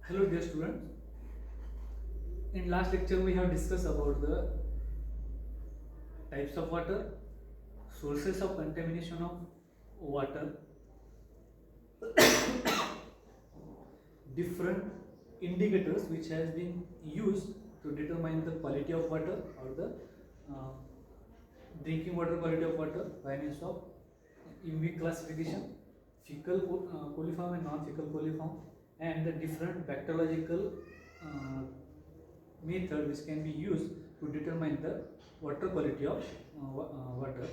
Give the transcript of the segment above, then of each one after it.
Hello dear students. In last lecture we have discussed about the types of water, sources of contamination of water, different indicators which has been used to determine the quality of water or the uh, drinking water quality of water by means of UV classification, fecal coliform and non-fecal coliform, and the different bacteriological method which can be used to determine the water quality of water.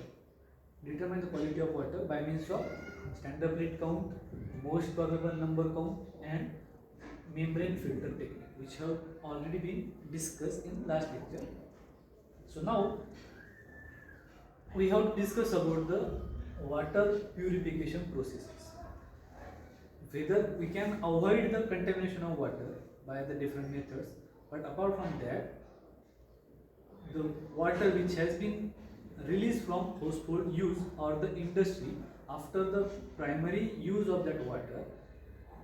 Determine the quality of water by means of standard plate count, most probable number count, and membrane filter technique, which have already been discussed in last lecture. So now we have to discuss about the water purification processes. Whether we can avoid the contamination of water by the different methods, but apart from that, the water which has been released from household use or the industry after the primary use of that water,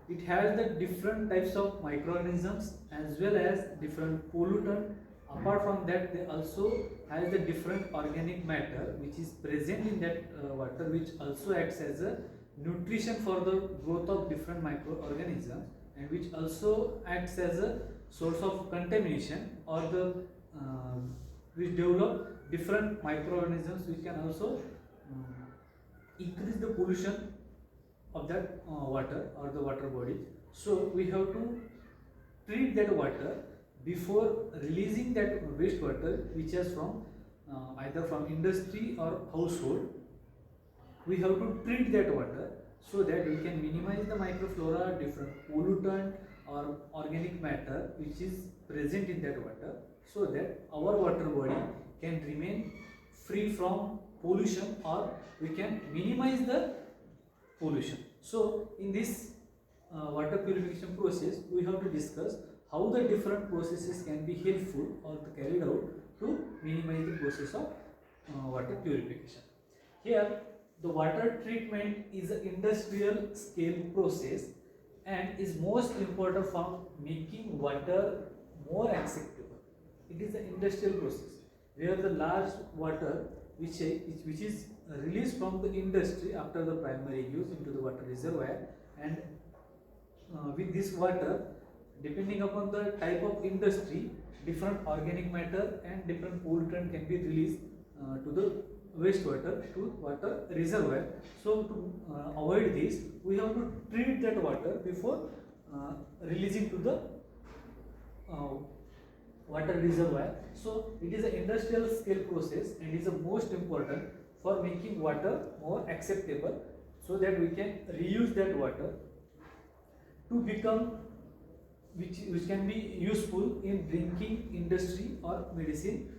it has the different types of microorganisms as well as different pollutant. Apart from that, they also has the different organic matter which is present in that water, which also acts as a nutrition for the growth of different microorganisms, and which also acts as a source of contamination or the which develop different microorganisms which can also increase the pollution of that water or the water bodies. So we have to treat that water before releasing that wastewater which is from either from industry or household. We have to treat that water so that we can minimize the microflora, different pollutant or organic matter which is present in that water, so that our water body can remain free from pollution or we can minimize the pollution. So in this water purification process, we have to discuss how the different processes can be helpful or carried out to minimize the process of water purification. Here, the water treatment is an industrial scale process and is most important for making water more acceptable. It is an industrial process where the large water which is released from the industry after the primary use into the water reservoir, and with this water, depending upon the type of industry, different organic matter and different pollutant can be released to the wastewater to water reservoir. So to avoid this, we have to treat that water before releasing to the water reservoir. So it is an industrial scale process and is the most important for making water more acceptable, so that we can reuse that water to become which can be useful in drinking, industry or medicine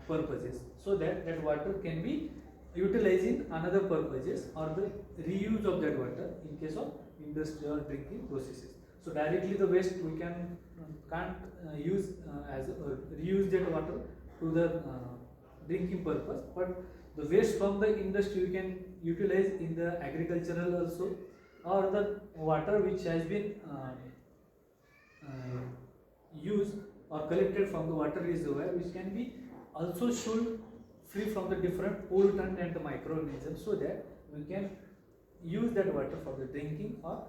purposes, so that that water can be utilized in another purposes or the reuse of that water in case of industry or drinking processes. So directly the waste we can't use as reuse that water to the drinking purpose, but the waste from the industry we can utilize in the agricultural also, or the water which has been used or collected from the water reservoir, which can be also should free from the different pollutant and the microorganisms, so that we can use that water for the drinking or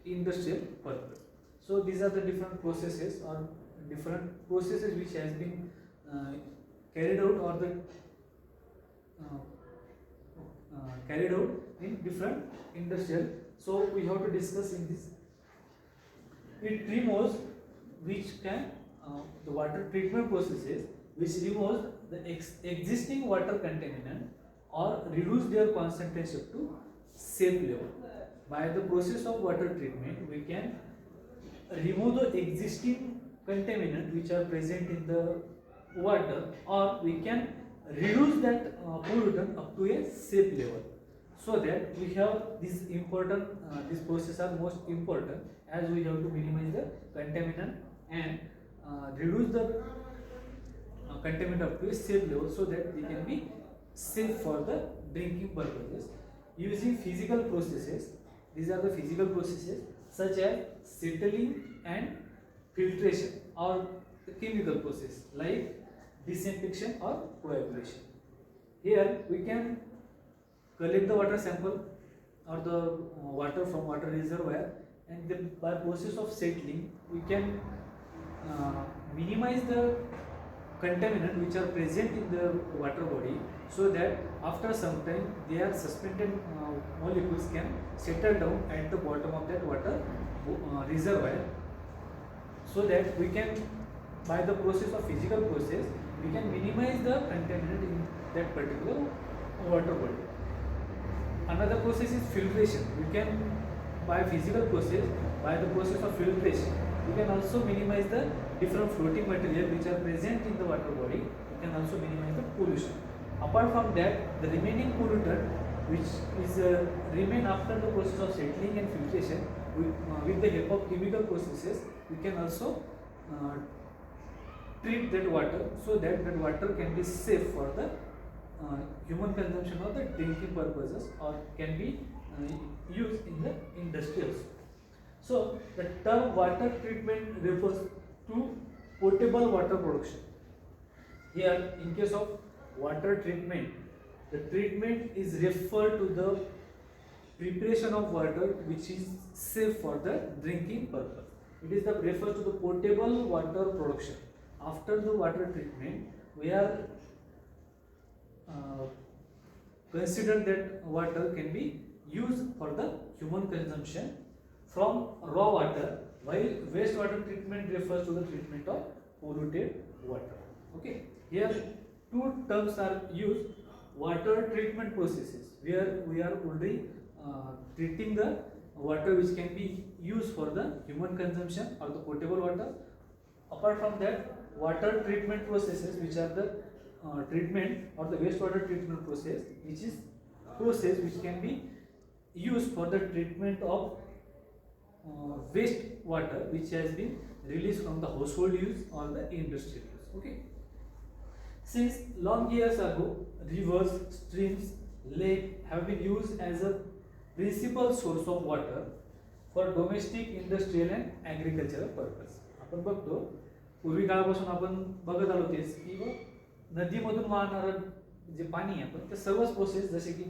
industrial purpose. So these are the different processes or different processes which has been carried out or the carried out in different industrial. So we have to discuss in this. It removes which can the water treatment processes which removes the existing water contaminant or reduce their concentration to safe level. By the process of water treatment, we can remove the existing contaminant which are present in the water, or we can reduce that pollutant up to a safe level, so that we have this important this process are most important, as we have to minimize the contaminant and reduce the contaminant up to a safe level, so that they can be safe for the drinking purposes using physical processes. These are the physical processes such as settling and filtration or the chemical process like disinfection or coagulation. Here we can collect the water sample or the water from water reservoir, and then by process of settling we can minimize the contaminant which are present in the water body, so that after some time their suspended molecules can settle down at the bottom of that water reservoir, so that we can, by the process of physical process, we can minimize the contaminant in that particular water body. Another process is filtration. We can, by physical process, by the process of filtration, we can also minimize the different floating material which are present in the water body. We can also minimize the pollution. Apart from that, the remaining pollutant which is remain after the process of settling and filtration, with the help of chemical processes, we can also treat that water, so that that water can be safe for the human consumption or the drinking purposes, or can be used in the industry also. So the term water treatment refers to potable water production. Here, in case of water treatment, the treatment is referred to the preparation of water which is safe for the drinking purpose. It is the refers to the potable water production. After the water treatment, we are consider that water can be used for the human consumption from raw water, while wastewater treatment refers to the treatment of polluted water. Okay, here two terms are used: water treatment processes, where we are only treating the water which can be used for the human consumption or the potable water. Apart from that, water treatment processes, which are the treatment or the wastewater treatment process, which is process which can be used for the treatment of waste water which has been released from the household use or the industrial use. Okay. Since long years ago, rivers, streams, lake have been used as a principal source of water for domestic, industrial and agricultural purpose. आपण बघतो पूर्वी काळापासून आपण बघत आलो तेच की नदीमधून वाहणारं जे पाणी आहे आपण ते सर्वच प्रोसेस, जसे की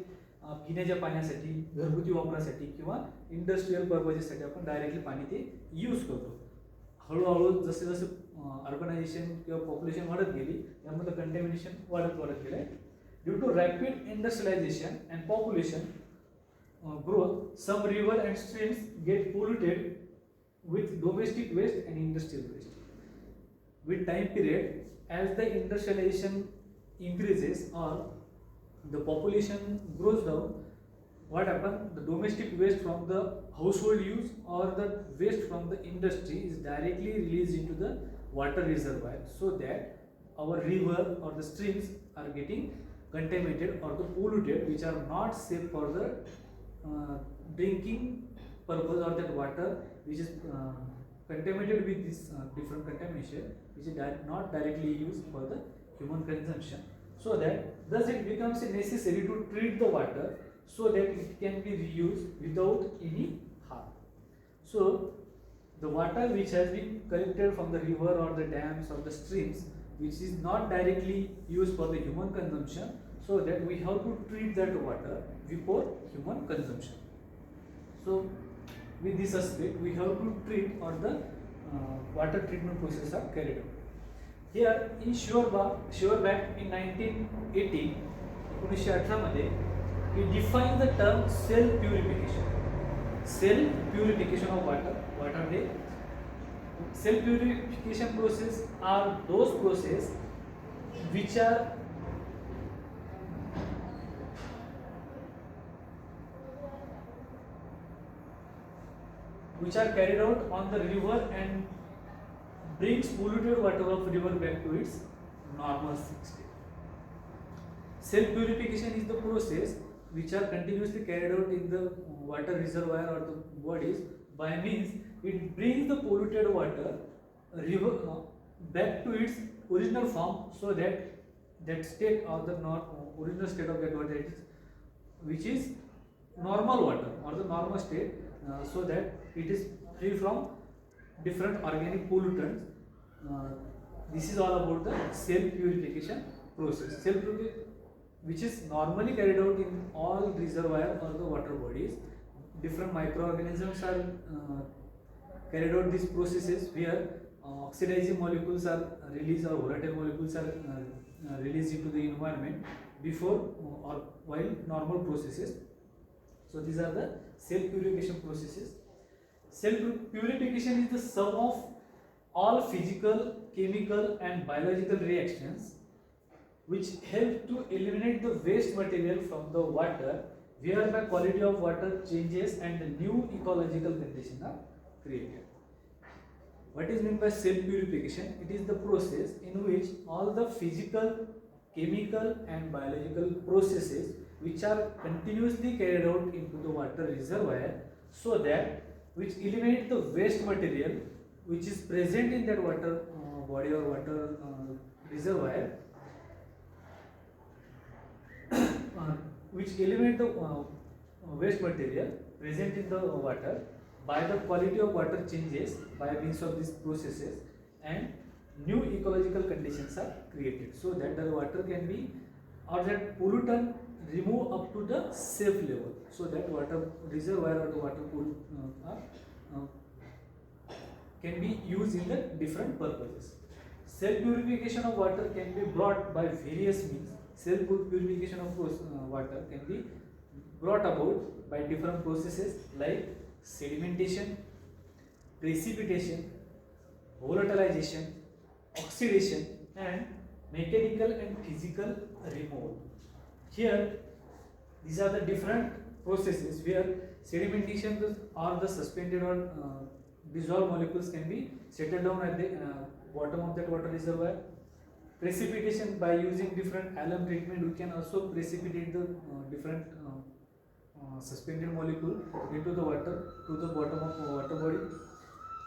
पिण्याच्या पाण्यासाठी, घरगुती वापरासाठी किंवा इंडस्ट्रियल पर्पजेससाठी आपण डायरेक्टली पाणी ते यूज करतो. हळूहळू जसे जसे अर्बनायझेशन किंवा पॉप्युलेशन वाढत गेली, त्यामध्ये कंटॅमिनेशन वाढत गेलं आहे. Due to rapid industrialisation and population growth, some river and streams get polluted with domestic waste and industrial waste. With time period, as the industrialization increases or the population grows down, what happens? The domestic waste from the household use or the waste from the industry is directly released into the water reservoir, so that our river or the streams are getting contaminated or the polluted, which are not safe for the drinking purpose, or that water which is contaminated with this different contamination, which is not directly used for the human consumption. So that thus it becomes necessary to treat the water so that it can be reused without any harm. So the water which has been collected from the river or the dams or the streams, which is not directly used for the human consumption, so that we have to treat that water before human consumption. So with this aspect, we have to treat, or the water treatment process are carried out. Here in Schwarzbach in 1918, 1918 मध्ये he defined the term self purification. Self purification of water. What are they? Self purification process are those processes which are carried out on the river and brings polluted water of river back to its normal state. Self purification is the process which are continuously carried out in the water reservoir or the bodies, by means it brings the polluted water river back to its original form, so that that state or the original state of that water which is normal water or the normal state, so that it is free from different organic pollutants. This is all about the self purification process. Which is normally carried out in all reservoir or the water bodies. Different microorganisms are carried out these processes where oxidizing molecules are released or volatile molecules are released into the environment before or while normal processes. So these are the self purification processes. Self purification is the sum of all physical, chemical and biological reactions which help to eliminate the waste material from the water, whereby quality of water changes and new ecological conditions are created. What is meant by self purification? It is the process in which all the physical, chemical and biological processes which are continuously carried out into the water reservoir, so that which eliminate the waste material which is present in that water body or water reservoir, which eliminate the waste material present in the water by the quality of water changes by means of these processes, and new ecological conditions are created, so that the water can be or that pollutant remove up to the safe level, so that water reservoir or the water pool can be used in the different purposes. Self purification of water can be brought by various means. Self purification of water can be brought about by different processes like sedimentation, precipitation, volatilization, oxidation and mechanical and physical removal. Here these are the different processes where sedimentation or the suspended or dissolved molecules can be settled down at the bottom of that water reservoir. Precipitation, by using different alum treatment we can also precipitate the different suspended molecule into the water to the bottom of the water body.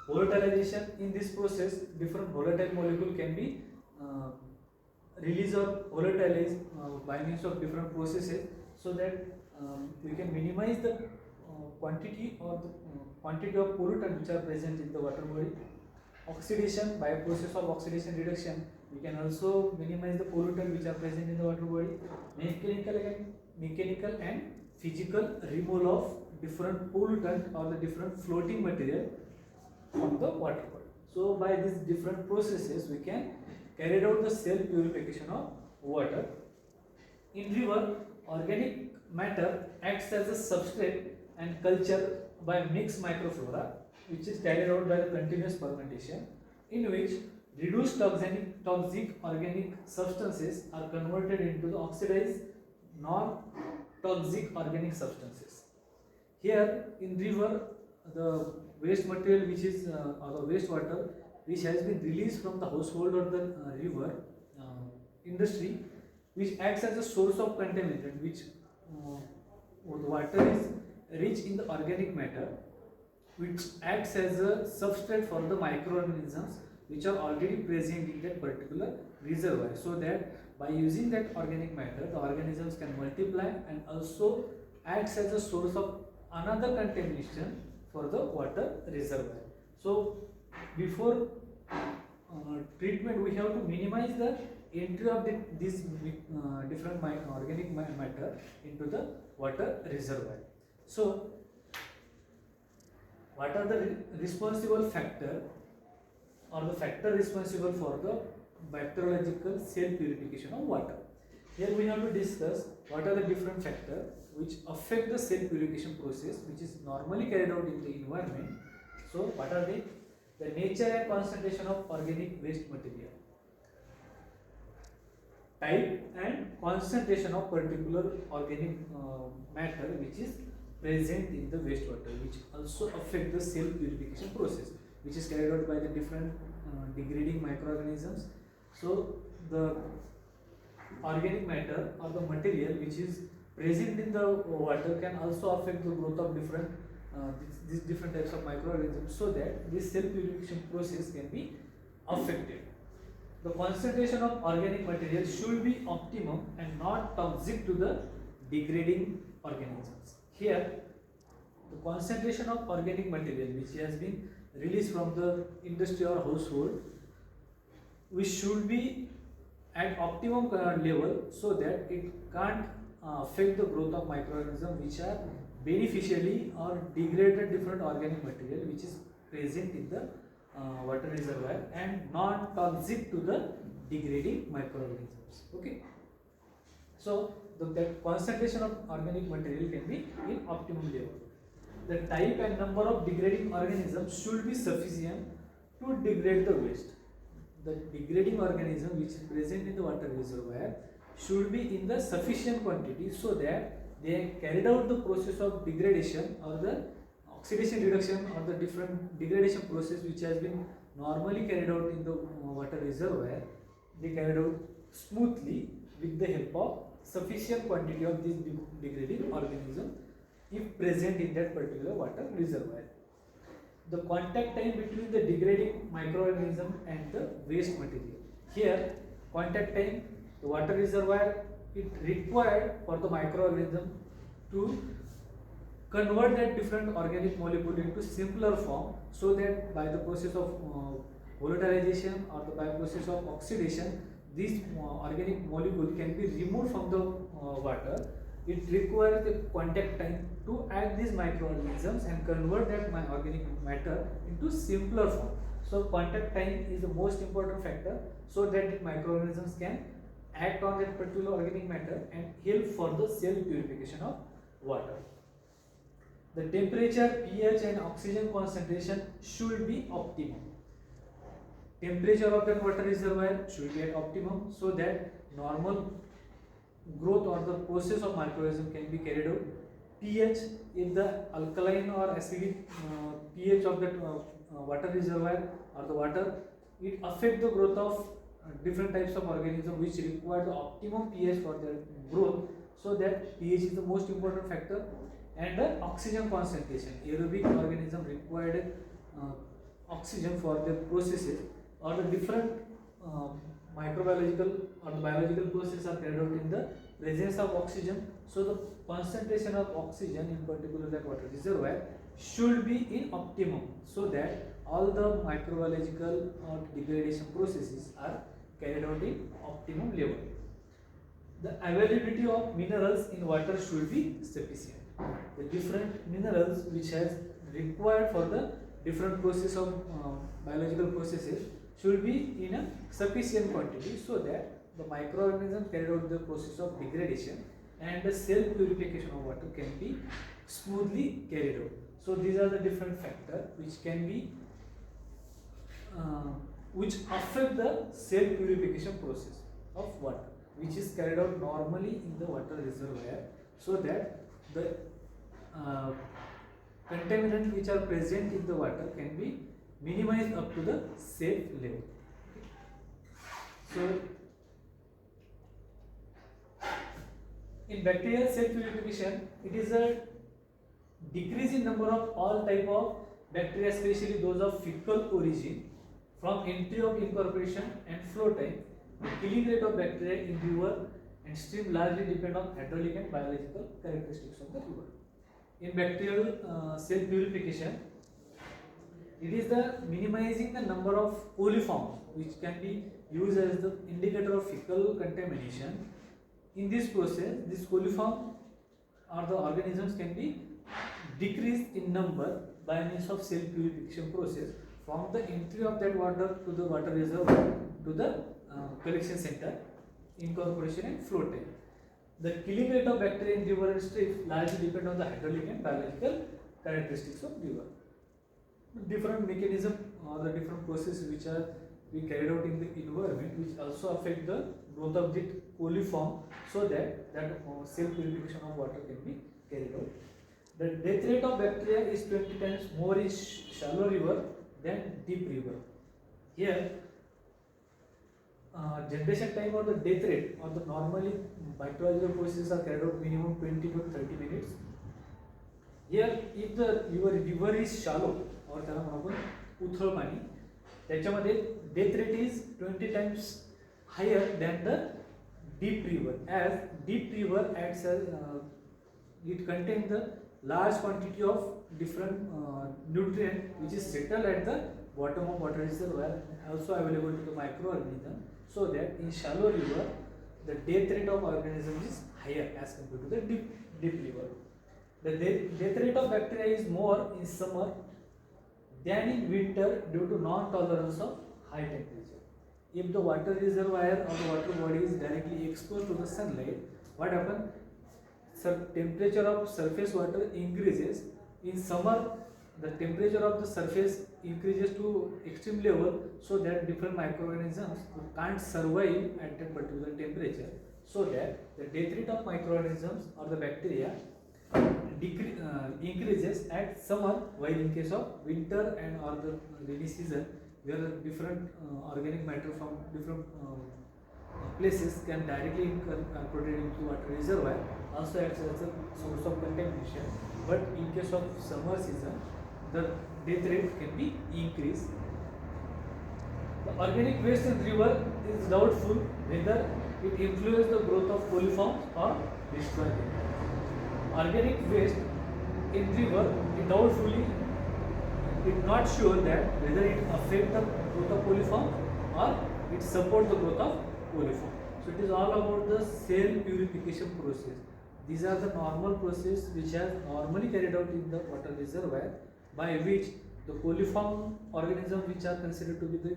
Volatilization, in this process different volatile molecule can be released or volatilized by means of different processes, so that we can minimize the quantity or the quantity of pollutant which are present in the water body. Oxidation, by a process of oxidation reduction we can also minimize the pollutant which are present in the water body. Mechanical and physical removal of different pollutant or the different floating material from the water body. So by these different processes we can carry out the self purification of water. In river, organic matter acts as a substrate and culture by mixed microflora, which is carried out by the continuous fermentation, in which reduced toxic organic substances are converted into the oxidized non-toxic organic substances. Here in river, the waste material which is or the waste water which has been released from the household or the river industry, which acts as a source of contaminant, which the water is rich in the organic matter, which acts as a substrate for the microorganisms which are already present in that particular reservoir, so that by using that organic matter the organisms can multiply and also acts as a source of another contamination for the water reservoir. So before treatment we have to minimize the entry of these different organic matter into the water reservoir. So what are the responsible factor or the factor responsible for the bacteriological self purification of water? Here we have to discuss what are the different factors which affect the self purification process, which is normally carried out in the environment. So what are they? The nature and concentration of organic waste material, type and concentration of particular organic matter which is present in the wastewater, which also affect the self purification process, which is carried out by the different degrading microorganisms. So the organic matter or the material which is present in the water can also affect the growth of different these different types of microorganisms, so that this self purification process can be affected. The concentration of organic material should be optimum and not toxic to the degrading organisms. Here the concentration of organic material which has been released from the industry or household, we should be at optimum level so that it can't affect the growth of microorganisms which are beneficially or degraded different organic material which is present in the water reservoir and non-toxic to the degrading microorganisms. Okay. So that concentration of organic material can be in optimum level. The type and number of degrading organisms should be sufficient to degrade the waste. The degrading organism which is present in the water reservoir should be in the sufficient quantity so that they carried out the process of degradation or the oxidation reduction or the different degradation process which has been normally carried out in the water reservoir. They carried out smoothly with the help of sufficient quantity of this degrading organism if present in that particular water reservoir. The contact time between the degrading microorganism and the waste material. Here, contact time, the water reservoir, it required for the microorganism to convert that different organic molecule into simpler form so that by the process of volatilization or by process of oxidation, this organic molecule can be removed from the water. It requires the contact time to add these microorganisms and convert that organic matter into simpler form. So contact time is the most important factor so that microorganisms can act on that particular organic matter and help for the cell purification of water. The temperature, pH and oxygen concentration should be optimum. Temperature of that water reservoir should be at optimum so that normal growth or the process of microorganism can be carried out. pH, if the alkaline or acidic pH of that water reservoir or the water, it affects the growth of different types of organisms which require the optimum pH for their growth. So that pH is the most important factor. And the oxygen concentration, aerobic organism required oxygen for their processes or the different microbiological or the biological processes are carried out in the presence of oxygen. So the concentration of oxygen in particular that water reservoir should be in optimum so that all the microbiological or degradation processes are carried out in optimum level. The availability of minerals in water should be sufficient. The different minerals which has required for the different process of biological processes should be in a sufficient quantity so that the microorganism carried out the process of degradation and the cell purification of water can be smoothly carried out. So these are the different factors which can be which affect the cell purification process of water which is carried out normally in the water reservoir so that the contaminants which are present in the water can be minimized up to the safe level. So in bacterial cell purification, it is a decrease in number of all type of bacteria, especially those of fecal origin, from entry of incorporation and flow time. The killing rate of bacteria in river and stream largely depend on hydraulic and biological characteristics of the river. In bacterial cell purification, it is the minimizing the number of coliforms which can be used as the indicator of fecal contamination. In this process, this coliform or the organisms can be decreased in number by means of cell purification process from the entry of that water to the water reservoir to the collection center, incorporation and flow time. The killing rate of bacteria in river and stream largely depend on the hydraulic and biological characteristics of river. Different mechanism or the different processes which are being carried out in the environment which also affect the growth of the coliform so that cell purification of water can be carried out. The death rate of bacteria is 20 times more in shallow river than deep river. Here, generation time or the death rate or the normally microbiological processes are carried out minimum 20 to 30 minutes. Here, if the river is shallow or त्याला आपण उथळ पाणी त्याच्यामध्ये death rate is 20 times higher than the deep river, as deep river acts as it contains the large quantity of different nutrient which is settled at the bottom of water reservoir also available to the microorganism, so that in shallow river the death rate of organisms is higher as compared to the deep river. The death rate of bacteria is more in summer than in winter due to non-tolerance of high temperature. If the water reservoir or the water body is directly exposed to the sunlight, what happens? Temperature of surface water increases. In summer, the temperature of the surface increases to extreme level, so that different microorganisms can't survive at that particular temperature, so that the death rate of microorganisms or the bacteria increases at summer, while in case of winter and or the rainy season, where different organic matter from different places can directly incorporate into water reservoir, also acts as a source of contamination. But in case of summer season, the death rate can be increased. The organic waste in river is doubtful whether it influences the growth of coliforms or destroy them. Organic waste in river is doubtfully, it not sure that whether it affect the growth of coliform or it support the growth of coliform. So it is all about the cell purification process. These are the normal process which are normally carried out in the water reservoir, by which the coliform organisms, which are considered to be the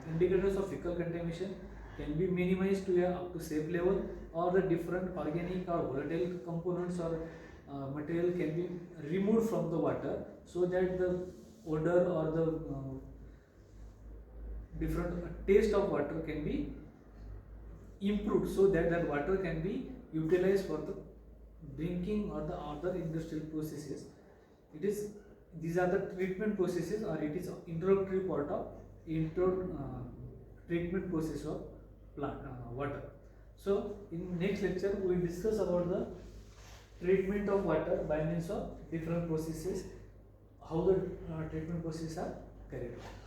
indicators of fecal contamination, can be minimized to a up to safe level, or the different organic or volatile components or material can be removed from the water, so that the odor or the different taste of water can be improved, so that that water can be utilized for the drinking or the other industrial processes. These are the treatment processes, or it is introductory part of treatment process of plant water. So in next lecture we will discuss about the treatment of water by means of different processes, how the treatment processes are carried out.